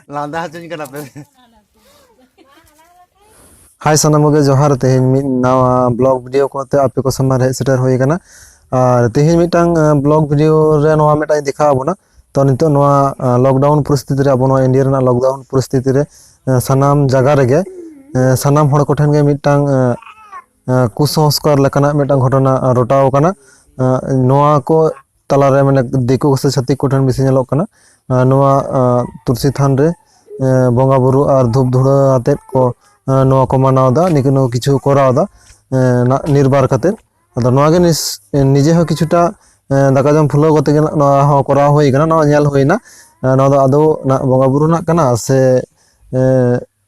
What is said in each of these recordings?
Landa hacun kan apa? हाय सनामगे जोहार तेहेन मिद नावा ब्लॉग वीडियो कोते आपे को समार हे सेटर होय कना और तेहेन मिटांग ब्लॉग वीडियो रे नोवा मिटाई दिखा आबोना तो नितो नोवा लॉकडाउन परिस्थिति रे आबो नोवा इंडिया रेना लॉकडाउन परिस्थिति रे सनाम जगह रेगे सनाम हड़ कोठेन गे मिटांग कुसंस्कार लेकाना मिटांग घटना रोटाव कना नोवा को तलारे माने दिको से छत्ती कोठेन बिसि नेलोक कना नोवा तुलसी थान रे बंगा बुरु और धूप धुड़ा आते को नोवा को मानावदा निकनो किछु करावदा निर्बार खातिर अदो नोवा गे निजे हो किछुटा दाका जम फुलो गते गे नोवा हो कराव होई कना नोवा नेल होइना नोवा दो आदो ना बंगा बुरु ना कना से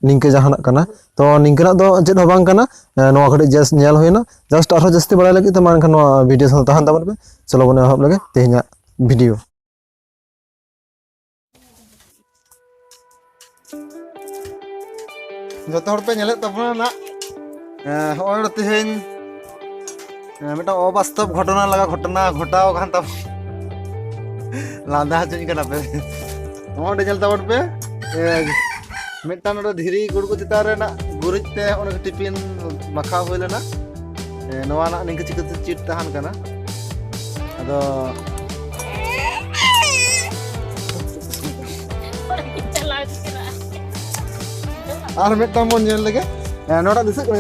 निंके जहाना कना तो निंकना दो चेद हो बांग कना नोवा खडे जस्ट नेल होइना जस्ट आरो जस्ती बड़ाय लगी तो मानखा नोवा वीडियो स तहान ताबन पे चलो बने हब लगे तेहना video Joto hor pe nyelek tapna na hoy teheñ मिटा अबास्तव घटना लगा घटना घटाव खान तब लांदा हचुन kan apa? Node nyel tabon pe मिटा नोडे धीरी गुड़गु चितान रे ना गुरिज ते ओने टिफिन मखा होय लेना नोवा ना निंके चिकते चिट तहान kana ado और मिटा mon nyel lege नोडा दिसे ko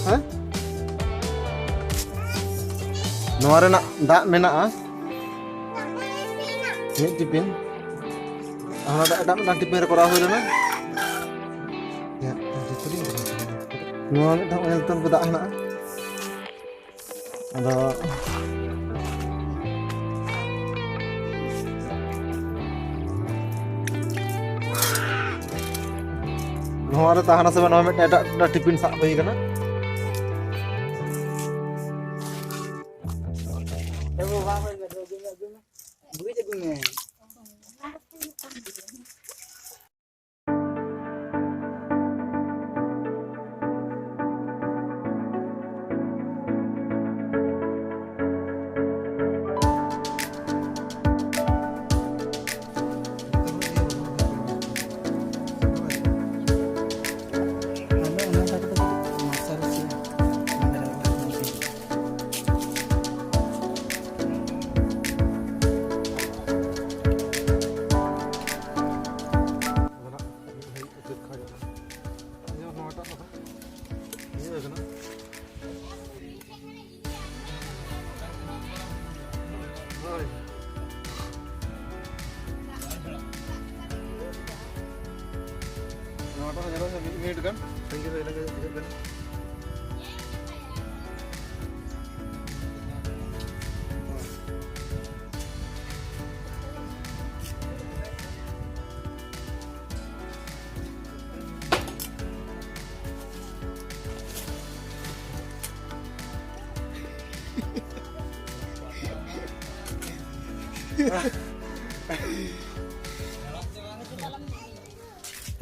ha नोवा रे ना दा मेनाआ नि टिफिन ana da टिफिन रे करा होय लेना ya नोवा मिटा ओयल तन बदा हना ado नोवा रे ताहना से नोवा मिटा एटा टिफिन सा होई kana kan tinggi lagi kan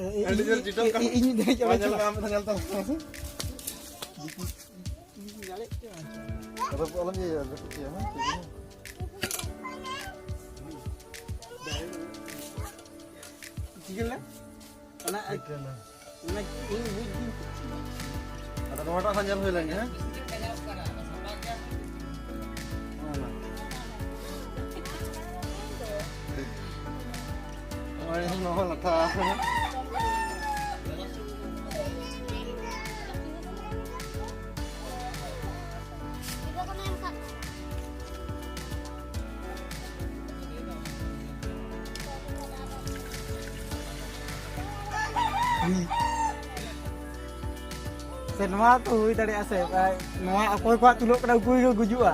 ini jadi jidong kan ini dia coba tinggal tahu langsung apa alam ya ya tinggal lah anak anak ini ada tomato sanjal hilang ya oh ini mau latah se noa tu hui tadi ase noa akoy kwa tulok kada gui go gujua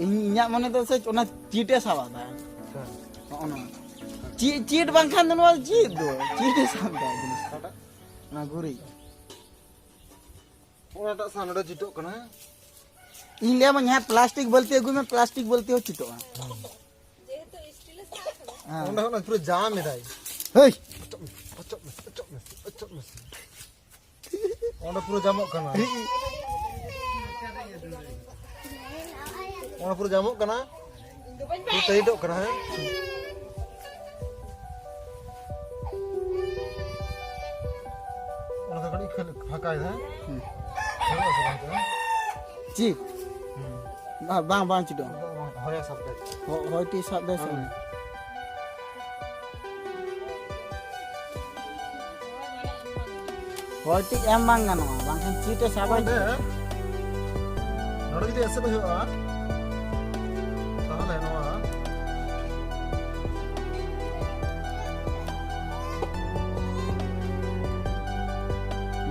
inya mane to se ona chite sawa da ono chit bangkhan no chit do chite samda jinis kata na guri ona ta sanada chitok kana India में यहाँ प्लास्टिक बोलते हैं में प्लास्टिक बोलते हो चितो ये तो स्टील से हां ना पूरा जाम है भाई हे Orang pura jamuk kana. Orang pura jamuk kana. Kita hidup kana. Orang tak kali pakai dah. Cik. Bang cik dong. Hoya sampai. Hoi ti sab dah sana. Hoi ti em bang kan bang kan cik tu sabar. Ada. Orang kita asal berhua. Tahu lah Noah.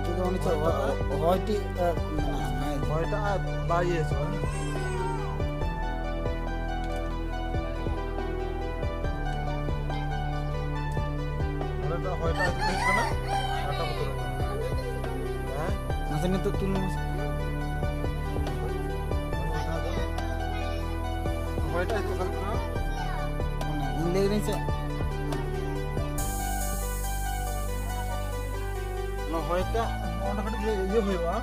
Cik dong ni cik. Hoi ti Hoya tak bayar soal. Orang tak hoya tak itu kana. Atau betul. masa ni tu tolong. Hoya tak itu kana. Ini ni cik. No hoya tak. Orang kata dia hoya.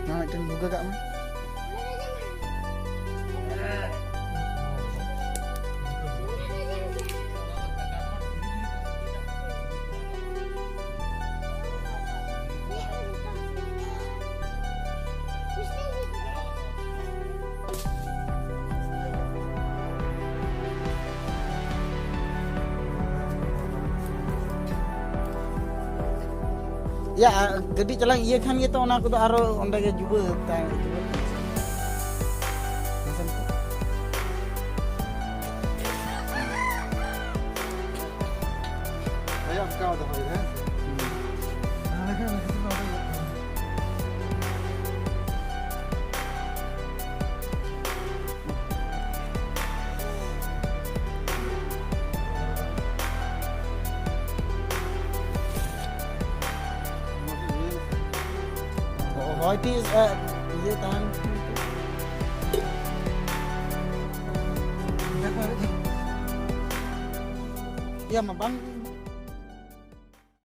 Nah, dan buka kat mana? Ya, gede jalan iya kan gitu, orang aku tu aro onda ke juga, tang juga. Ayam kau dah hoya. Hoi ti iya tahan. Ya, mabang